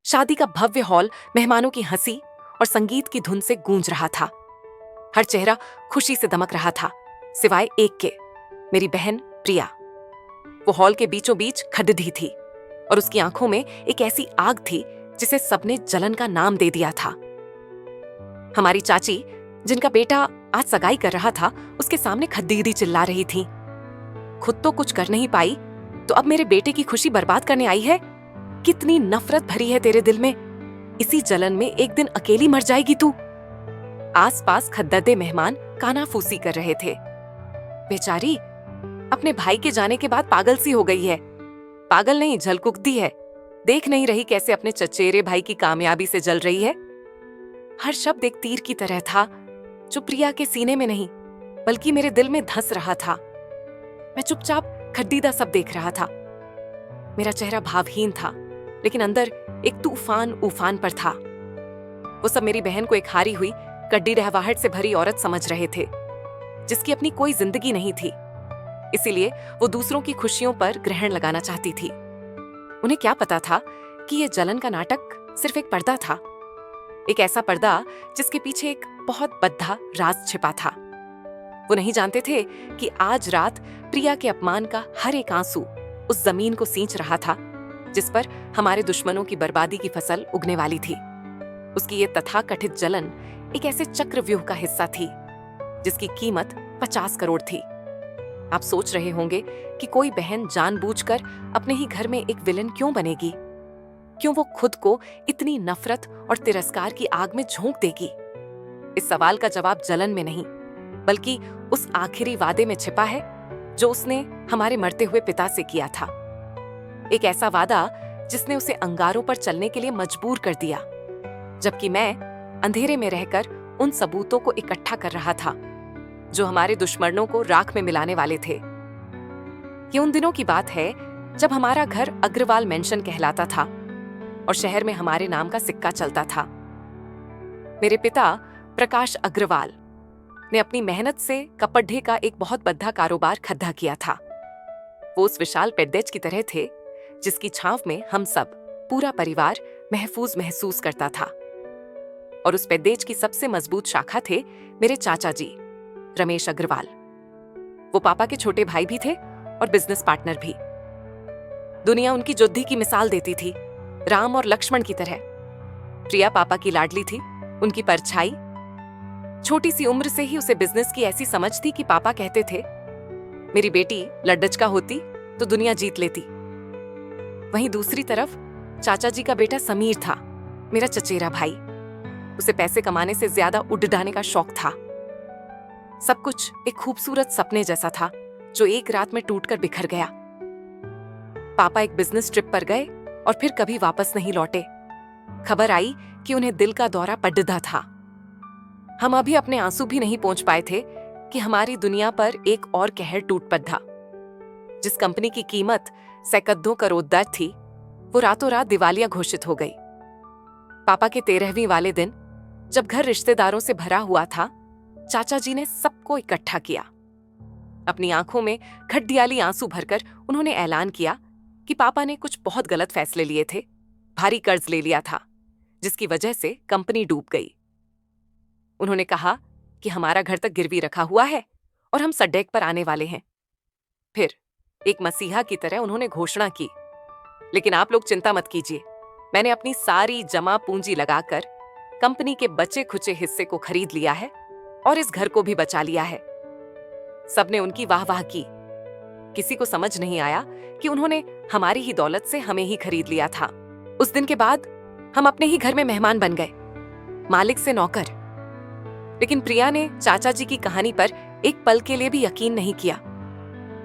शादी का भव्य हॉल मेहमानों की हंसी और संगीत की धुन से गूंज रहा था। हर चेहरा खुशी से दमक रहा था, सिवाय एक के, मेरी बहन प्रिया। वो हॉल के बीचों बीच खड़िड़ी थी और उसकी आंखों में एक ऐसी आग थी जिसे सबने जलन का नाम दे दिया था। हमारी चाची, जिनका बेटा आज सगाई कर रहा था, उसके सामने खड़िड़ी चिल्ला रही थी। खुद तो कुछ कर नहीं पाई तो अब मेरे बेटे की खुशी बर्बाद करने आई है। कितनी नफरत भरी है तेरे दिल में। इसी जलन में एक दिन अकेली मर जाएगी तू। आसपास खद्ददे मेहमान कानाफूसी कर रहे थे। बेचारी अपने भाई के जाने के बाद पागल सी हो गई है। पागल नहीं, झलकुकती है। देख नहीं रही कैसे अपने चचेरे भाई की कामयाबी से जल रही है। हर शब्द एक तीर की तरह था, जो प्रिया के सीने में नहीं बल्कि मेरे दिल में धंस रहा था। मैं चुपचाप खड्डीदा सब देख रहा था। मेरा चेहरा भावहीन था, लेकिन अंदर एक तूफान उफान पर था। वो सब मेरी बहन को एक हारी हुई, कड्डी रहवाहट से भरी औरत समझ रहे थे, जिसकी अपनी कोई जिंदगी नहीं थी। इसीलिए वो दूसरों की खुशियों पर ग्रहण लगाना चाहती थी। उन्हें क्या पता था कि ये जलन का नाटक सिर्फ एक पर्दा था, एक ऐसा पर्दा जिसके पीछे एक बहुत बद्धा राज छिपा था। वो नहीं जानते थे कि आज रात प्रिया के अपमान का हर एक आंसू उस जमीन को सींच रहा था जिस पर हमारे दुश्मनों की बर्बादी की फसल उगने वाली थी। उसकी ये तथाकथित जलन एक ऐसे चक्रव्यूह का हिस्सा थी जिसकी कीमत 50 करोड़ थी। आप सोच रहे होंगे कि कोई बहन जानबूझकर अपने ही घर में एक विलेन क्यों बनेगी? क्यों वो खुद को इतनी नफरत और तिरस्कार की आग में झोंक देगी? इस सवाल का जवाब जलन में नहीं, बल्कि उस आखिरी वादे में छिपा है जो उसने हमारे मरते हुए पिता से किया था। एक ऐसा वादा जिसने उसे अंगारों पर चलने के लिए मजबूर कर दिया, जबकि मैं अंधेरे में रहकर उन सबूतों को इकट्ठा कर रहा था जो हमारे दुश्मनों को राख में मिलाने वाले थे। ये उन दिनों की बात है जब हमारा घर अग्रवाल मेंशन कहलाता था और शहर में हमारे नाम का सिक्का चलता था। मेरे पिता प्रकाश अग्रवाल ने अपनी मेहनत से कपड़े का एक बहुत बड़ा कारोबार खड़ा किया था। वो उस विशाल पेड्डेज की तरह थे जिसकी छांव में हम सब, पूरा परिवार महफूज महसूस करता था। और उस पेड्डेज की सबसे मजबूत शाखा थे मेरे चाचा जी, रमेश अग्रवाल। वो पापा के छोटे भाई भी थे और बिजनेस पार्टनर भी। दुनिया उनकी जोधी की मिसाल देती थी, राम और लक्ष्मण की तरह। प्रिया पापा की लाडली थी, उनकी परछाई। छोटी सी उम्र से ही उसे बिजनेस की ऐसी समझ थी कि पापा कहते थे, मेरी बेटी लड्डचका होती तो दुनिया जीत लेती। वहीं दूसरी तरफ चाचा जी का बेटा समीर था, मेरा चचेरा भाई। उसे पैसे कमाने से ज्यादा उड़ाने का शौक था। सब कुछ एक खूबसूरत सपने जैसा था जो एक रात में टूटकर बिखर गया। पापा एक बिजनेस ट्रिप पर गए और फिर कभी वापस नहीं लौटे। खबर आई कि उन्हें दिल का दौरा पड़दा था। हम अभी अपने आंसू भी नहीं पहुंच पाए थे कि हमारी दुनिया पर एक और कहर टूट पड़ा। जिस कंपनी की कीमत सैकड़ों करोड़ थी, वो रातों रात दिवालिया घोषित हो गई। पापा के 13वीं वाले दिन, जब घर रिश्तेदारों से भरा हुआ था, चाचा जी ने सबको इकट्ठा किया। अपनी आंखों में खड्डियाली आंसू भरकर उन्होंने ऐलान किया कि पापा ने कुछ बहुत गलत फैसले लिए थे। भारी कर्ज ले लिया था, जिसकी वजह से कंपनी डूब गई। उन्होंने कहा कि हमारा घर तक गिरवी रखा हुआ है और हम सड्डेक पर आने वाले हैं। फिर एक मसीहा की तरह उन्होंने घोषणा की, लेकिन आप लोग चिंता मत कीजिए, मैंने अपनी सारी जमा पूंजी लगाकर कंपनी के बचे खुचे हिस्से को खरीद लिया है और इस घर को भी बचा लिया है। सबने उनकी वाह-वाह की। किसी को समझ नहीं आया कि उन्होंने हमारी ही दौलत से हमें ही खरीद लिया था। उस दिन के बाद हम अपने ही घर में मेहमान बन गए, मालिक से नौकर। लेकिन प्रिया ने चाचा जी की कहानी पर एक पल के लिए भी यकीन नहीं किया।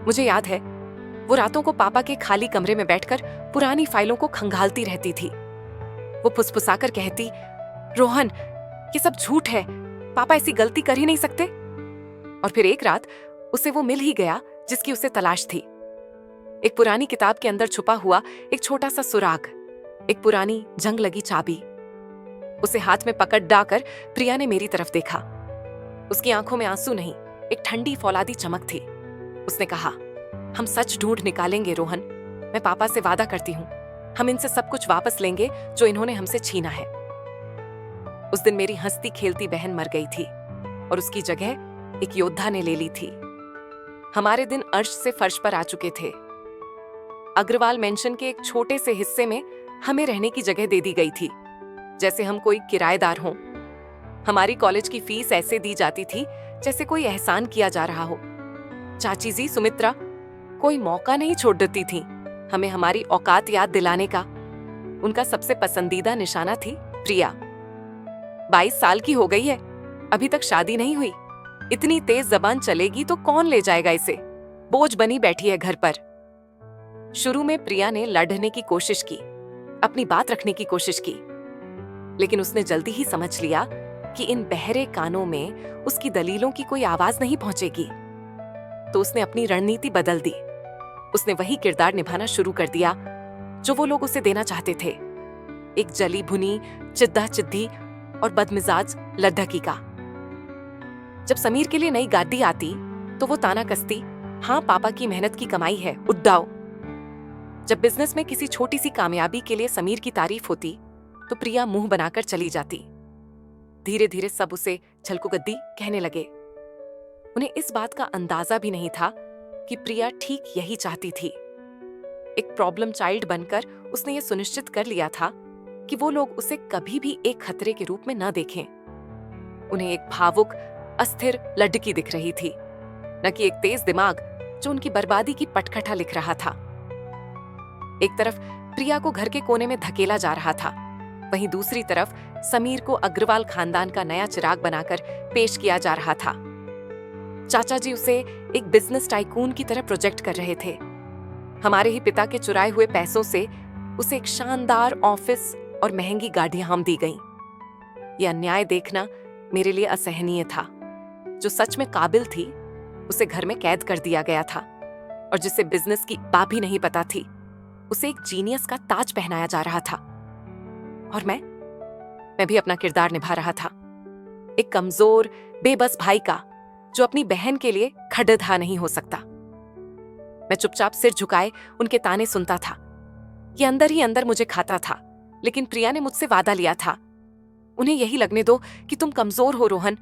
मुझे याद है, वो रातों को पापा के खाली कमरे में बैठकर पुरानी फाइलों को खंगालती रहती थी। वो फुसफुसाकर कहती, रोहन, ये सब झूठ है, पापा ऐसी गलती कर ही नहीं सकते। और फिर एक रात उसे वो मिल ही गया जिसकी उसे तलाश थी। एक पुरानी किताब के अंदर छुपा हुआ एक छोटा सा सुराग, एक पुरानी जंग लगी चाबी। उसे हाथ में पकड़ डाकर प्रिया ने मेरी तरफ देखा। उसकी आंखों में आंसू नहीं, एक ठंडी फौलादी चमक थी। उसने कहा, हम सच ढूंढ निकालेंगे रोहन, मैं पापा से वादा करती हूँ। हम इनसे सब कुछ वापस लेंगे जो इन्होंने हमसे छीना है। उस दिन मेरी हंसती खेलती बहन मर गई थी और उसकी जगह एक योद्धा ने ले ली थी। हमारे दिन अर्श से फर्श पर आ चुके थे। अग्रवाल मेंशन के एक छोटे से हिस्से में हमें रहने की जगह दे दी गई थी, जैसे हम कोई किराएदार हों। हमारी कॉलेज की फीस ऐसे दी जाती थी जैसे कोई एहसान किया जा रहा हो। चाची जी सुमित्रा कोई मौका नहीं छोड़ देती थी हमें हमारी औकात याद दिलाने का। उनका सबसे पसंदीदा निशाना थी प्रिया। 22 साल की हो गई है, अभी तक शादी नहीं हुई। इतनी तेज जबान चलेगी तो कौन ले जाएगा इसे, बोझ बनी बैठी है घर पर। शुरू में प्रिया ने लड़ने की कोशिश की, अपनी बात रखने की कोशिश की, लेकिन उसने जल्दी ही समझ लिया कि इन बहरे कानों में उसकी दलीलों की कोई आवाज नहीं पहुंचेगी। तो उसने अपनी रणनीति बदल दी। उसने वही किरदार निभाना शुरू कर दिया जो वो लोग उसे देना चाहते थे, एक जली भुनी चिद्दा चिद्दी और बदमिजाज लद्दकी का। जब समीर के लिए नई गाड़ी आती तो वो ताना कसती, हाँ पापा की मेहनत की कमाई है, उद्दाओ। जब बिजनेस में किसी छोटी सी कामयाबी के लिए समीर की तारीफ होती तो प्रिया मुंह बनाकर चली जाती। धीरे धीरे सब उसे छलकुगद्दी कहने लगे। उन्हें इस बात का अंदाजा भी नहीं था कि प्रिया ठीक यही चाहती थी। एक प्रॉब्लम चाइल्ड बनकर उसने ये सुनिश्चित कर लिया था कि वो लोग उसे कभी भी एक खतरे के रूप में न देखें। उन्हें एक भावुक अस्थिर लड़की दिख रही थी, न कि एक तेज दिमाग जो उनकी बर्बादी की पटकथा लिख रहा था। एक तरफ प्रिया को घर के कोने में धकेला जा रहा था, वहीं दूसरी तरफ समीर को अग्रवाल खानदान का नया चिराग बनाकर पेश किया जा रहा था। चाचा जी उसे एक बिजनेस टाइकून की तरह प्रोजेक्ट कर रहे थे। हमारे ही पिता के चुराए हुए पैसों से उसे एक शानदार ऑफिस और महंगी गाड़ियां हम दी गईं। यह अन्याय देखना मेरे लिए असहनीय था। जो सच में काबिल थी उसे घर में कैद कर दिया गया था, और जिसे बिजनेस की बा भी नहीं पता थी उसे एक जीनियस का ताज पहनाया जा रहा था। और मैं भी अपना किरदार निभा रहा था, एक कमजोर बेबस भाई का जो अपनी बहन के लिए खड़धा नहीं हो सकता। मैं चुपचाप सिर झुकाए उनके ताने सुनता था। ये अंदर ही अंदर मुझे खाता था, लेकिन प्रिया ने मुझसे वादा लिया था, उन्हें यही लगने दो कि तुम कमजोर हो रोहन,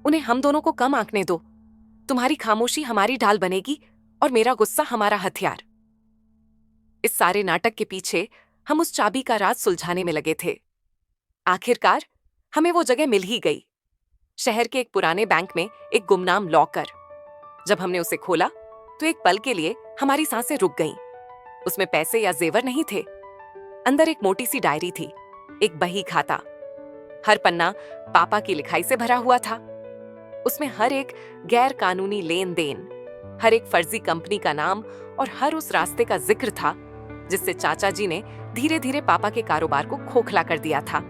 उन्हें हम दोनों को कम आंकने दो। तुम्हारी खामोशी हमारी ढाल बनेगी और मेरा गुस्सा हमारा हथियार। इस सारे नाटक के पीछे हम उस चाबी का राज सुलझाने में लगे थे। आखिरकार हमें वो जगह मिल ही गई, शहर के एक पुराने बैंक में एक गुमनाम लॉकर। जब हमने उसे खोला तो एक पल के लिए हमारी सांसें रुक गईं। उसमें पैसे या जेवर नहीं थे। अंदर एक मोटी सी डायरी थी, एक बही खाता। हर पन्ना पापा की लिखाई से भरा हुआ था। उसमें हर एक गैर कानूनी लेन देन, हर एक फर्जी कंपनी का नाम और हर उस रास्ते का जिक्र था जिससे चाचा जी ने धीरे धीरे पापा के कारोबार को खोखला कर दिया था।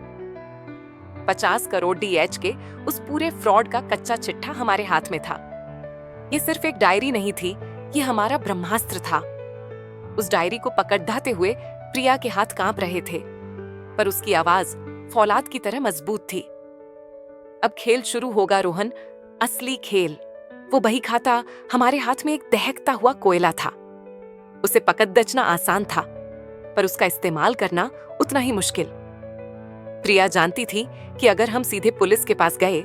50 करोड़ DH के उस पूरे फ्रॉड का कच्चा चिट्ठा हमारे हाथ में था। ये सिर्फ एक डायरी नहीं थी, ये हमारा ब्रह्मास्त्र था। उस डायरी को पकड़धाते हुए प्रिया के हाथ कांप रहे थे, पर उसकी आवाज फौलाद की तरह मजबूत थी। अब खेल शुरू होगा रोहन, असली खेल। वो बही खाता हमारे हाथ में एक दहकता हुआ कोयला था। उसे पकड़-दचना आसान था, पर उसका इस्तेमाल करना उतना ही मुश्किल। प्रिया जानती थी कि अगर हम सीधे पुलिस के पास गए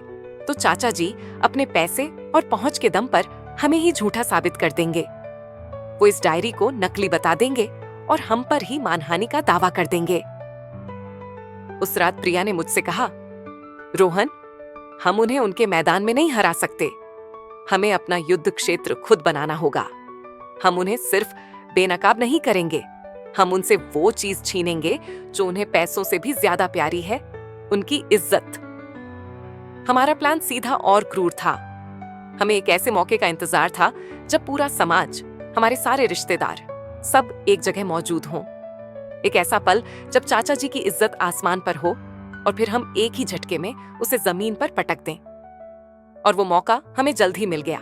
तो चाचा जी अपने पैसे और पहुंच के दम पर हमें ही झूठा साबित कर देंगे। वो इस डायरी को नकली बता देंगे और हम पर ही मानहानि का दावा कर देंगे। उस रात प्रिया ने मुझसे कहा, रोहन, हम उन्हें उनके मैदान में नहीं हरा सकते। हमें अपना युद्ध क्षेत्र खुद बनाना होगा। हम उन्हें सिर्फ बेनकाब नहीं करेंगे, हम उनसे वो चीज छीनेंगे जो उन्हें पैसों से भी ज्यादा प्यारी है, उनकी इज्जत। हमारा प्लान सीधा और क्रूर था। हमें एक ऐसे मौके का इंतजार था जब पूरा समाज, हमारे सारे रिश्तेदार, सब एक जगह मौजूद हों। एक ऐसा पल जब चाचा जी की इज्जत आसमान पर हो और फिर हम एक ही झटके में उसे जमीन पर पटक दें। और वो मौका हमें जल्द ही मिल गया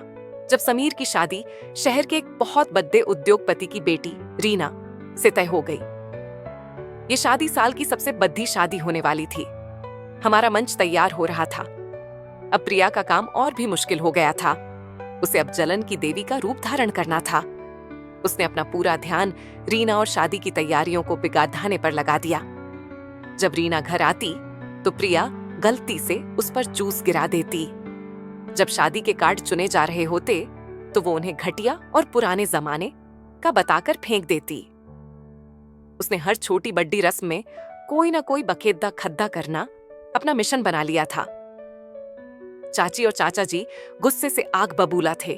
जब समीर की शादी शहर के एक बहुत बड़े उद्योगपति की बेटी रीना से तय हो गई। ये शादी साल की सबसे बड़ी शादी होने वाली थी। हमारा मंच तैयार हो रहा था। अब प्रिया का काम और भी मुश्किल हो गया था। उसे अब जलन की देवी का रूप धारण करना था। उसने अपना पूरा ध्यान रीना और शादी की तैयारियों को बिगाड़ने पर लगा दिया। जब रीना घर आती तो प्रिया गलती से उस पर जूस गिरा देती। जब शादी के कार्ड चुने जा रहे होते तो वो उन्हें घटिया और पुराने जमाने का बताकर फेंक देती। उसने हर छोटी बड़ी रस्म में कोई ना कोई बखेदा खद्दा करना अपना मिशन बना लिया था। चाची और चाचा जी गुस्से से आग बबूला थे।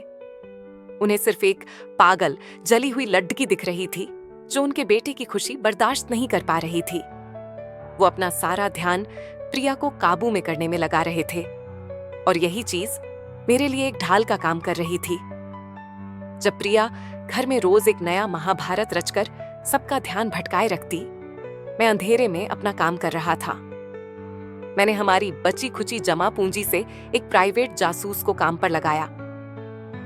उन्हें सिर्फ एक पागल जली हुई लड़की दिख रही थी जो उनके बेटे की खुशी बर्दाश्त नहीं कर पा रही थी। वो अपना सारा ध्यान प्रिया को काबू में करने में लगा रहे थे और यही चीज मेरे लिए एक ढाल का काम कर रही थी। जब प्रिया घर में रोज एक नया महाभारत रचकर सबका ध्यान भटकाए रखती, मैं अंधेरे में अपना काम कर रहा था। मैंने हमारी बची खुची जमा पूंजी से एक प्राइवेट जासूस को काम पर लगाया।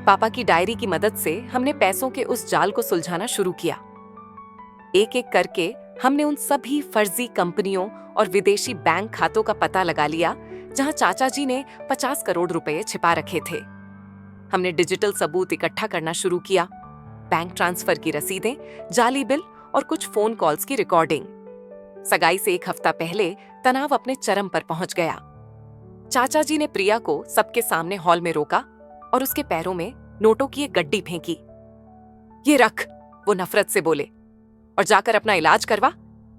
पापा की डायरी की मदद से हमने पैसों के उस जाल को सुलझाना शुरू किया। एक एक करके हमने उन सभी फर्जी कंपनियों और विदेशी बैंक खातों का पता लगा लिया जहां चाचा जी ने 50 करोड़ रुपए छिपा रखे थे। हमने डिजिटल सबूत इकट्ठा करना शुरू किया, बैंक ट्रांसफर की रसीदें, जाली बिल और कुछ फोन कॉल्स की रिकॉर्डिंग। सगाई से एक हफ्ता पहले तनाव अपने चरम पर पहुंच गया। चाचा जी ने प्रिया को सबके सामने हॉल में रोका और उसके पैरों में नोटों की एक गड्डी फेंकी। ये रख, वो नफरत से बोले, और जाकर अपना इलाज करवा।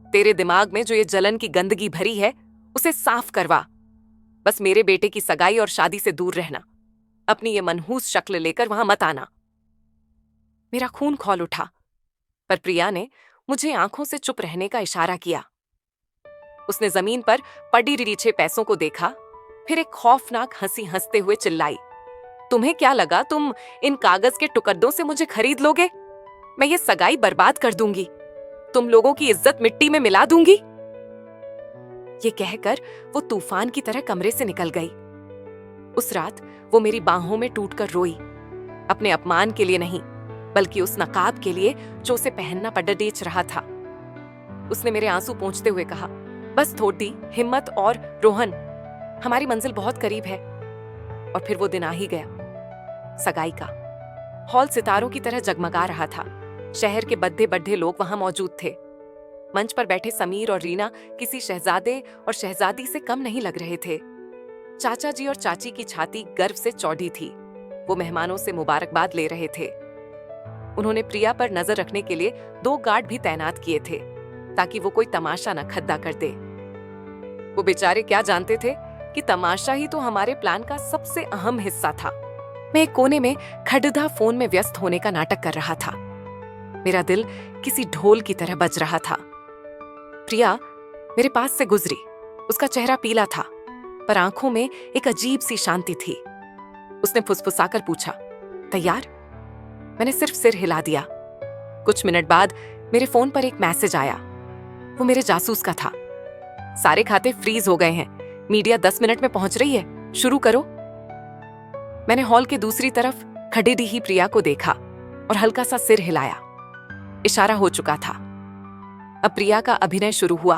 तेरे दिमाग में जो ये जलन की गंदगी भरी है उसे साफ करवा। बस मेरे बेटे की सगाई और शादी से दूर रहना। अपनी ये मनहूस शक्ल लेकर वहां मत आना। मेरा खून खौल उठा, पर प्रिया ने मुझे आंखों से चुप रहने का इशारा किया। उसने जमीन पर पड़ी रीछे पैसों को देखा, फिर एक खौफनाक हंसी हंसते हुए चिल्लाई, तुम्हें क्या लगा तुम इन कागज के टुकड़ों से मुझे खरीद लोगे? मैं ये सगाई बर्बाद कर दूंगी, तुम लोगों की इज्जत मिट्टी में मिला दूंगी। ये कहकर वो तूफान की तरह कमरे से निकल गई। उस रात वो मेरी बाहों में टूटकर रोई, अपने अपमान के लिए नहीं बल्कि उस नकाब के लिए जो उसे पहनना पड़डेच रहा था। उसने मेरे आंसू पोंछते हुए कहा, बस थोड़ी हिम्मत और रोहन, हमारी मंजिल बहुत करीब है। और फिर वो दिन आ ही गया, सगाई का। हॉल सितारों की तरह जगमगा रहा था। शहर के बद्दे बड्ढे लोग वहां मौजूद थे। मंच पर बैठे समीर और रीना किसी शहजादे और शहजादी से कम नहीं लग रहे थे। चाचा जी और चाची की छाती गर्व से चौड़ी थी। वो मेहमानों से मुबारकबाद ले रहे थे। उन्होंने प्रिया पर नजर रखने के लिए 2 गार्ड भी तैनात किए थे ताकि वो कोई तमाशा न खद्दा कर दे। वो बेचारे क्या जानते थे कि तमाशा ही तो हमारे प्लान का सबसे अहम हिस्सा था। मैं एक कोने में खड़दा फोन में व्यस्त होने का नाटक कर रहा था। मेरा दिल किसी ढोल की तरह बज रहा था। प्रिया मेरे पास से गुजरी। उसका चेहरा पीला था, पर आंखों में एक अजीब सी शांति थी। उसने फुसफुसाकर पूछा, तैयार? मैंने सिर्फ सिर हिला दिया। कुछ मिनट बाद मेरे फोन पर एक मैसेज आया। वो मेरे जासूस का था। सारे खाते फ्रीज हो गए हैं, मीडिया 10 मिनट में पहुंच रही है, शुरू करो। मैंने हॉल के दूसरी तरफ खड़ी ही प्रिया को देखा और हल्का सा सिर हिलाया। इशारा हो चुका था। अब प्रिया का अभिनय शुरू हुआ।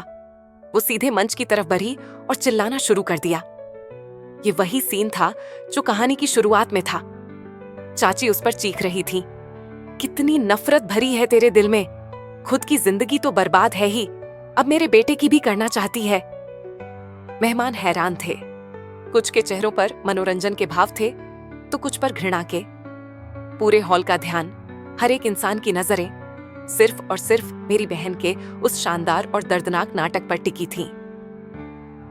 वो सीधे मंच की तरफ बढ़ी और चिल्लाना शुरू कर दिया। ये वही सीन था जो कहानी की शुरुआत में था। चाची उस पर चीख रही थी, कितनी नफरत भरी है तेरे दिल में, खुद की जिंदगी तो बर्बाद है ही, अब मेरे बेटे की भी करना चाहती है। मेहमान हैरान थे। कुछ के चेहरों पर मनोरंजन के भाव थे तो कुछ पर घृणा के। पूरे हॉल का ध्यान, हर एक इंसान की नजरें सिर्फ और सिर्फ मेरी बहन के उस शानदार और दर्दनाक नाटक पर टिकी थीं।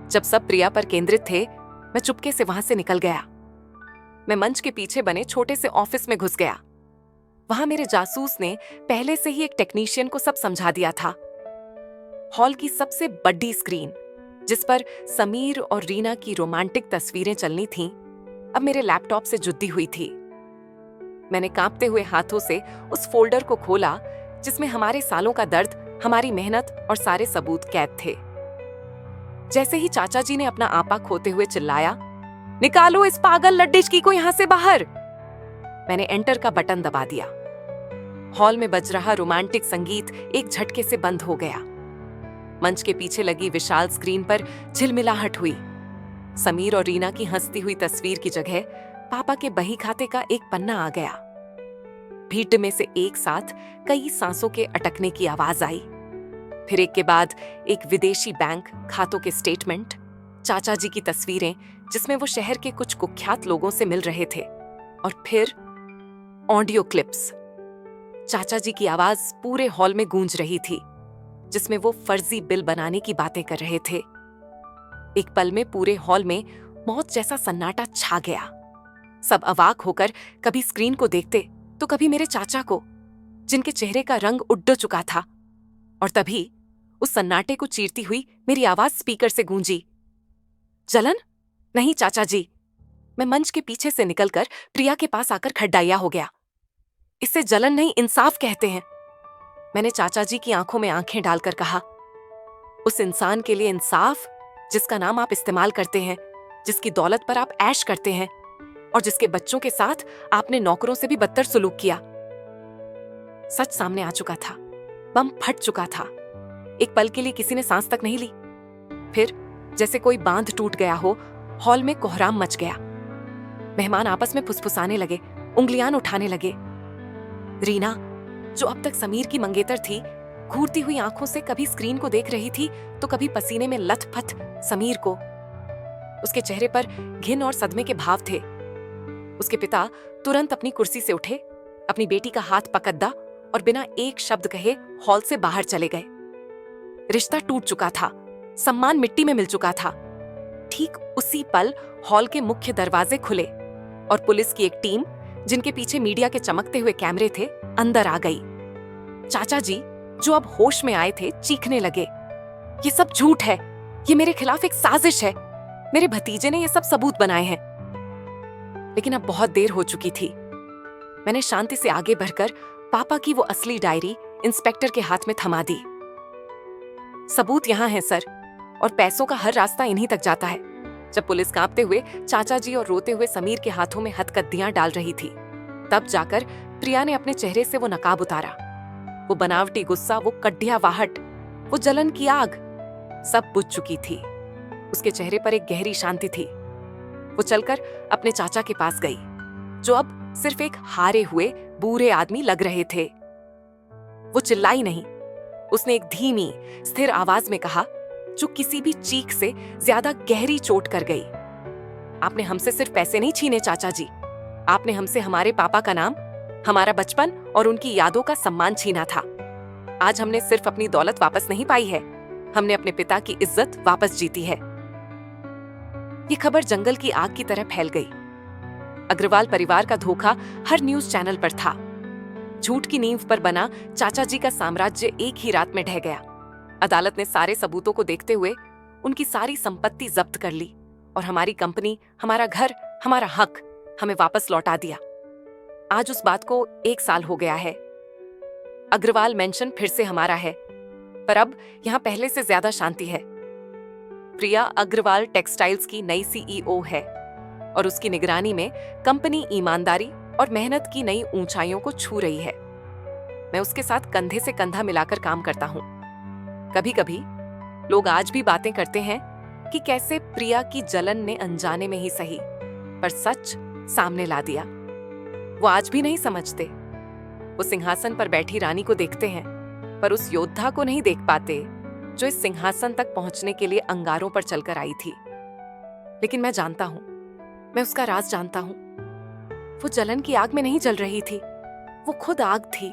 जब सब प्रिया पर केंद्रित थे, मैं चुपके से वहां से निकल गया। मैं मंच के पीछे बने छोटे से ऑफिस में घुस गया। वहां मेरे जासूस ने पहले से ही एक टेक्नीशियन को सब समझा दिया था। हॉल की सबसे बड़ी स्क्रीन, जिस पर समीर और रीना की रोमांटिक तस्वीरें चलनी थीं, अब मेरे लैपटॉप से जुड़ी हुई थी। मैंने कांपते हुए हाथों से उस फोल्डर को खोला जिसमें हमारे सालों का दर्द, हमारी मेहनत और सारे सबूत कैद थे। जैसे ही चाचा जी ने अपना आपा खोते हुए चिल्लाया, निकालो इस पागल लड्डिचकी को यहां से बाहर, मैंने एंटर का बटन दबा दिया। हॉल में बज रहा रोमांटिक संगीत एक झटके से बंद हो गया। मंच के पीछे लगी विशाल स्क्रीन पर झिलमिलाहट हुई। समीर और रीना की हंसती हुई तस्वीर की जगह पापा के बही खाते का एक पन्ना आ गया। भीड़ में से एक साथ कई सांसों के अटकने की आवाज आई। फिर एक के बाद एक विदेशी बैंक खातों के स्टेटमेंट, चाचा जी की तस्वीरें जिसमें वो शहर के कुछ कुख्यात लोगों से मिल रहे थे, और फिर ऑडियो क्लिप्स। चाचा जी की आवाज पूरे हॉल में गूंज रही थी, जिसमें वो फर्जी बिल बनाने की बातें कर रहे थे। एक पल में पूरे हॉल में मौत जैसा सन्नाटा छा गया। सब अवाक होकर कभी स्क्रीन को देखते तो कभी मेरे चाचा को, जिनके चेहरे का रंग उड़ चुका था। और तभी उस सन्नाटे को चीरती हुई मेरी आवाज स्पीकर से गूंजी, जलन? नहीं चाचा जी। मैं मंच के पीछे से निकलकर प्रिया के पास आकर खड्डाया हो गया। इससे जलन नहीं, इंसाफ कहते हैं, मैंने चाचा जी की आंखों में आंखें डालकर कहा। उस इंसान के लिए इंसाफ जिसका नाम आप इस्तेमाल करते हैं, जिसकी दौलत पर आप ऐश करते हैं, और जिसके बच्चों के साथ आपने नौकरों से भी बदतर सुलूक किया। सच सामने आ चुका था, बम फट चुका था। एक पल के लिए किसी ने सांस तक नहीं ली। फिर जैसे कोई बांध टूट गया हो, हॉल में कोहराम मच गया। मेहमान आपस में फुसफुसाने लगे, उंगलियां उठाने लगे। रीना, जो अब तक समीर की मंगेतर थी, घूरती हुई आंखों से कभी स्क्रीन को देख रही थी तो कभी पसीने में लथपथ समीर को। उसके चेहरे पर घिन और सदमे के भाव थे। उसके पिता तुरंत अपनी कुर्सी से उठे, अपनी बेटी का हाथ पकड़ा और बिना एक शब्द कहे हॉल से बाहर चले गए। रिश्ता टूट चुका था, सम्मान मिट्टी में मिल चुका था। ठीक उसी पल हॉल के मुख्य दरवाजे खुले और पुलिस की एक टीम, जिनके पीछे मीडिया के चमकते हुए कैमरे थे, अंदर आ गई। चाचा जी, जो अब होश में आए थे, चीखने लगे, ये सब झूठ है, ये मेरे खिलाफ एक साजिश है, मेरे भतीजे ने ये सब सबूत बनाए हैं। लेकिन अब बहुत देर हो चुकी थी। मैंने शांति से आगे बढ़कर पापा की वो असली डायरी इंस्पेक्टर के हाथ में थमा दी। सबूत यहां है सर, और पैसों का हर रास्ता इन्हीं तक जाता है। जब पुलिस कांपते हुए चाचा जी और रोते हुए समीर के हाथों में हथकड़ियां डाल रही थी, तब जाकर प्रिया ने अपने चेहरे से वो नकाब उतारा। वो बनावटी गुस्सा, वो कड्डियावाहट, वो जलन की आग, सब बुझ चुकी थी। उसके चेहरे पर एक गहरी शांति थी। वो चलकर अपने चाचा के पास गई, जो अब सिर्फ एक हारे हुए बूढ़े आदमी लग रहे थे। वो चिल्लाई नहीं। उसने एक धीमी, स्थिर आवाज में कहा, जो किसी भी चीख से ज्यादा गहरी चोट कर गई, आपने हमसे सिर्फ पैसे नहीं छीने चाचा जी, आपने हमसे हमारे पापा का नाम, हमारा बचपन और उनकी यादों का सम्मान छीना था। आज हमने सिर्फ अपनी दौलत वापस नहीं पाई है, हमने अपने पिता की इज्जत वापस जीती है। ये खबर जंगल की आग की तरह फैल गई। अग्रवाल परिवार का धोखा हर न्यूज चैनल पर था। झूठ की नींव पर बना चाचा जी का साम्राज्य एक ही रात में ढह गया। अदालत ने सारे सबूतों को देखते हुए उनकी सारी संपत्ति जब्त कर ली और हमारी कंपनी, हमारा घर, हमारा हक हमें वापस लौटा दिया। आज उस बात को 1 साल हो गया है। अग्रवाल मेंशन फिर से हमारा है, पर अब यहां पहले से ज्यादा शांति है। प्रिया अग्रवाल टेक्सटाइल्स की नई सीईओ है और उसकी निगरानी में कंपनी ईमानदारी और मेहनत की नई ऊंचाइयों को छू रही है। मैं उसके साथ कंधे से कंधा मिलाकर काम करता हूं। कभी कभी लोग आज भी बातें करते हैं कि कैसे प्रिया की जलन ने अनजाने में ही सही, पर सच सामने ला दिया। वो आज भी नहीं समझते। वो सिंहासन पर बैठी रानी को देखते हैं, पर उस योद्धा को नहीं देख पाते जो इस सिंहासन तक पहुंचने के लिए अंगारों पर चलकर आई थी। लेकिन मैं जानता हूं, मैं उसका राज जानता हूं। वो जलन की आग में नहीं जल रही थी, वो खुद आग थी।